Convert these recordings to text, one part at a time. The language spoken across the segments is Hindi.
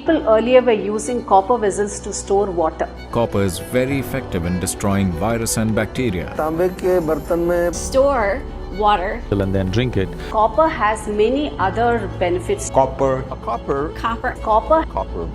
people earlier were using copper vessels to store water. Copper is very effective in destroying virus and bacteria. तांबे के बर्तन में store water. And then drink it. Copper has many other benefits. copper Copper.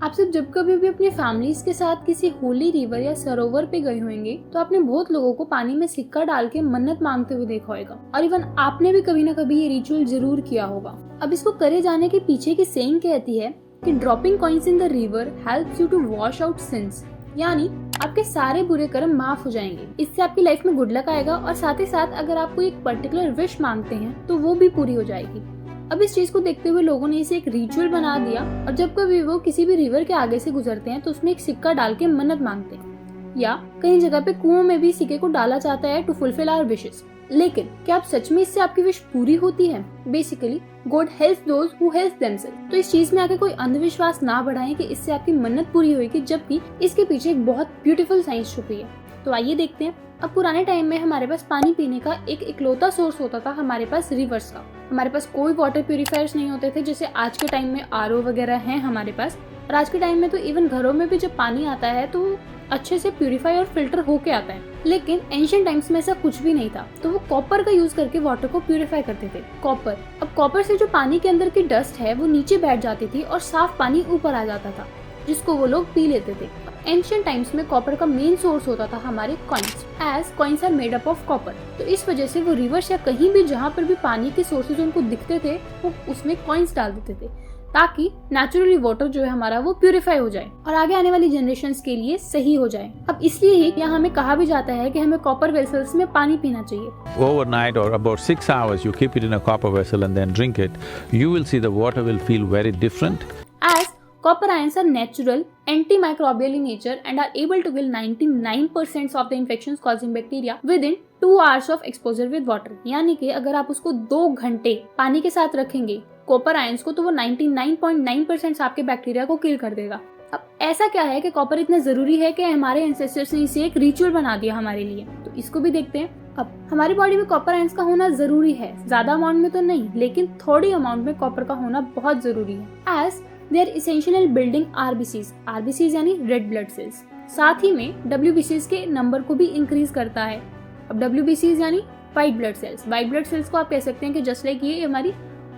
आप सब जब कभी भी अपनी फैमिलीज के साथ किसी होली रिवर या सरोवर पे गए होंगे तो आपने बहुत लोगों को पानी में सिक्का डाल के मन्नत मांगते हुए देखा होगा और इवन आपने भी कभी ना कभी ये रिचुअल जरूर किया होगा। अब इसको करे जाने के पीछे की सेइंग कहती है कि dropping coins in the river helps you to wash out sins, यानी आपके सारे बुरे कर्म माफ हो जाएंगे। इससे आपकी लाइफ में गुड लक आएगा और साथ ही साथ अगर आप कोई एक पर्टिकुलर विश मांगते हैं तो वो भी पूरी हो जाएगी। अब इस चीज को देखते हुए लोगों ने इसे एक रिचुअल बना दिया और जब कभी वो किसी भी रिवर के आगे से गुजरते हैं तो उसमें एक सिक्का डाल के मन्नत मांगते हैं, या कई जगह पे कुओं में भी सिक्के को डाला जाता है टू फुलफिल आवर विशेस। लेकिन क्या आप सच में इससे आपकी विश पूरी होती है? Basically God helps those who help themselves. तो इस चीज में आके कोई अंधविश्वास ना बढ़ाएं कि इससे आपकी मन्नत पूरी होगी, जबकि इसके पीछे एक बहुत ब्यूटीफुल साइंस छुपी है। तो आइए देखते हैं। अब पुराने टाइम में हमारे पास पानी पीने का एक इकलौता सोर्स होता था हमारे पास रिवर्स का। हमारे पास कोई वाटर प्यूरिफायर्स नहीं होते थे जैसे आज के टाइम में आरओ वगैरह हैं हमारे पास, और आज के टाइम में तो इवन घरों में भी जब पानी आता है तो अच्छे से प्यूरिफाई और फिल्टर होके आता है। लेकिन एंशिएंट टाइम्स में ऐसा कुछ भी नहीं था, तो वो कॉपर का यूज करके वाटर को प्यूरिफाई करते थे। कॉपर, अब कॉपर से जो पानी के अंदर की डस्ट है वो नीचे बैठ जाती थी और साफ पानी ऊपर आ जाता था, जिसको वो लोग पी लेते थे। एंशिएंट टाइम्स में कॉपर का मेन सोर्स होता था हमारे coins, as coins are made up of copper. तो इस वजह से वो रिवर्स या कहीं भी जहाँ पर भी पानी के सोर्सेज उनको दिखते थे वो उसमें कॉइन्स डाल देते थे, ताकि नेचुरली वाटर जो है हमारा वो प्यूरिफाई हो जाए और आगे आने वाली जनरेशंस के लिए सही हो जाए। अब इसलिए ही यहाँ हमें कहा भी जाता है कि हमें कॉपर वेसल्स में पानी पीना चाहिए। Overnight or about 6 hours you keep it in a copper vessel and then drink it, you will see the water will feel very different. As copper ions are natural, antimicrobial in nature and are able to kill 99% of the infections causing bacteria within 2 hours of exposure with water। यानी कि अगर आप उसको 2 घंटे पानी के साथ रखेंगे कॉपर आयंस को तो वो 99.9% आपके बैक्टीरिया को किल कर देगा। अब ऐसा क्या है कि कॉपर इतना जरूरी है कि हमारे एंसेस्टर्स ने इसे एक रिचुअल बना दिया हमारे लिए, तो इसको भी देखते हैं। अब हमारी बॉडी में कॉपर आयंस का होना जरूरी है, ज्यादा अमाउंट में तो नहीं, लेकिन थोड़ी अमाउंट में कॉपर का होना बहुत जरूरी है। As they are essential in building RBCs यानी रेड ब्लड सेल्स। साथ ही में डब्ल्यूबीसीज के नंबर को भी इंक्रीज करता है। अब डब्ल्यूबीसीज यानी व्हाइट ब्लड सेल्स को आप कह सकते हैं कि जस्ट लाइक ये हमारी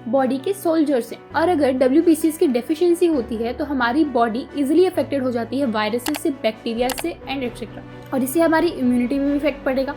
बॉडी के सोल्जर्स हैं, और अगर डब्ल्यूबीसीज की डेफिशिएंसी होती है तो हमारी बॉडी इजीली अफेक्टेड हो जाती है वायरसेस से, बैक्टीरिया से एंड एक्सेट्रा, और इससे हमारी इम्यूनिटी में भी इफेक्ट पड़ेगा।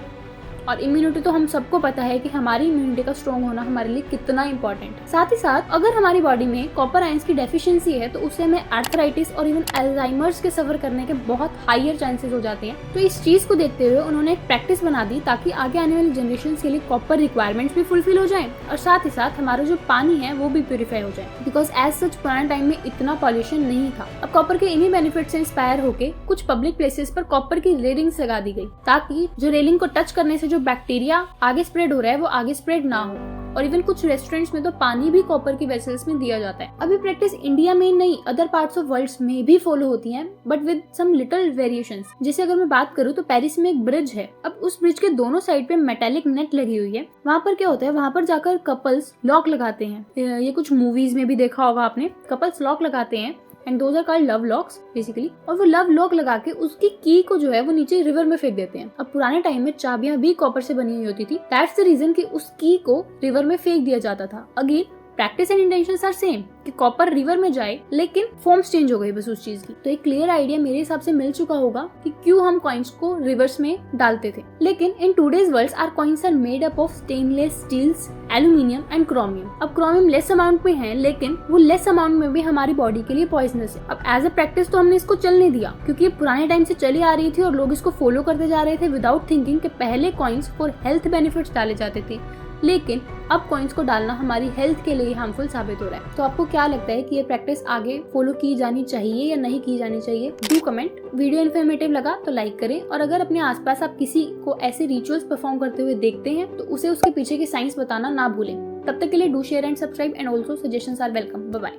और इम्यूनिटी तो हम सबको पता है कि हमारी इम्यूनिटी का स्ट्रॉन्ग होना हमारे लिए कितना इंपॉर्टेंट है। साथ ही साथ अगर हमारी बॉडी में कॉपर आयंस की डेफिशिएंसी है तो उससे हमें आर्थराइटिस और इवन अल्जाइमर्स के सफर करने के बहुत हायर चांसेस हो जाते हैं। तो इस चीज को देखते हुए उन्होंने एक प्रैक्टिस बना दी ताकि आगे आने वाली जनरेशन के लिए कॉपर रिक्वायरमेंट्स भी फुलफिल हो जाए और साथ ही साथ हमारा जो पानी है वो भी प्यूरिफाई हो जाए, बिकॉज एज सच पुराने टाइम में इतना पॉल्यूशन नहीं था। अब कॉपर के इन्हीं बेनिफिट से इंस्पायर होकर कुछ पब्लिक प्लेसेस पर कॉपर की रेलिंग्स लगा दी गई, ताकि जो रेलिंग को टच करने से जो बैक्टीरिया आगे स्प्रेड हो रहा है वो आगे स्प्रेड ना हो। और इवन कुछ रेस्टोरेंट्स में तो पानी भी कॉपर की वेसल्स में दिया जाता है। अभी प्रैक्टिस इंडिया में नहीं, अदर पार्ट्स ऑफ वर्ल्ड में भी फॉलो होती है, but with some little variations. जैसे अगर मैं बात करूँ तो पेरिस में एक ब्रिज है। अब उस ब्रिज के दोनों साइड पे मेटेलिक नेट लगी हुई है। वहाँ पर क्या होता है, वहाँ पर जाकर कपल्स लॉक लगाते हैं। ये कुछ मूवीज में भी देखा होगा आपने, कपल्स लॉक लगाते हैं and those are called love locks basically. और वो लव लॉक लगा के उसकी की को जो है वो नीचे रिवर में फेंक देते हैं। अब पुराने टाइम में चाबियां भी कॉपर से बनी हुई होती थी, दैट्स द रीजन कि उस की को रिवर में फेंक दिया जाता था। Again practice and intentions are same कि कॉपर रिवर में जाए, लेकिन फॉर्म्स चेंज हो गई बस उस चीज की। तो एक क्लियर आइडिया मेरे हिसाब से मिल चुका होगा कि क्यों हम कॉइन्स को रिवर्स में डालते थे। लेकिन in today's world our coins are made up of stainless steels, aluminium and chromium. अब क्रोमियम लेस अमाउंट में है, लेकिन वो लेस अमाउंट में भी हमारी बॉडी के लिए पॉइजनस है। अब एज अ प्रैक्टिस तो हमने इसको चलने दिया, क्योंकि ये पुराने टाइम से चली आ रही थी और लोग इसको फॉलो करते जा रहे थे विदाउट थिंकिंग कि पहले कॉइन्स फॉर हेल्थ बेनिफिट्स डाले जाते थे, लेकिन अब कॉइन्स को डालना हमारी हेल्थ के लिए हार्मफुल साबित हो रहा है। तो आपको क्या लगता है कि ये प्रैक्टिस आगे फॉलो की जानी चाहिए या नहीं की जानी चाहिए? Do comment. वीडियो इन्फॉर्मेटिव लगा तो लाइक करें, और अगर अपने आसपास आप किसी को ऐसे रिचुअल्स परफॉर्म करते हुए देखते हैं तो उसे उसके पीछे की साइंस बताना ना भूलें। तब तक के लिए do share and subscribe, and also suggestions are welcome. Bye bye.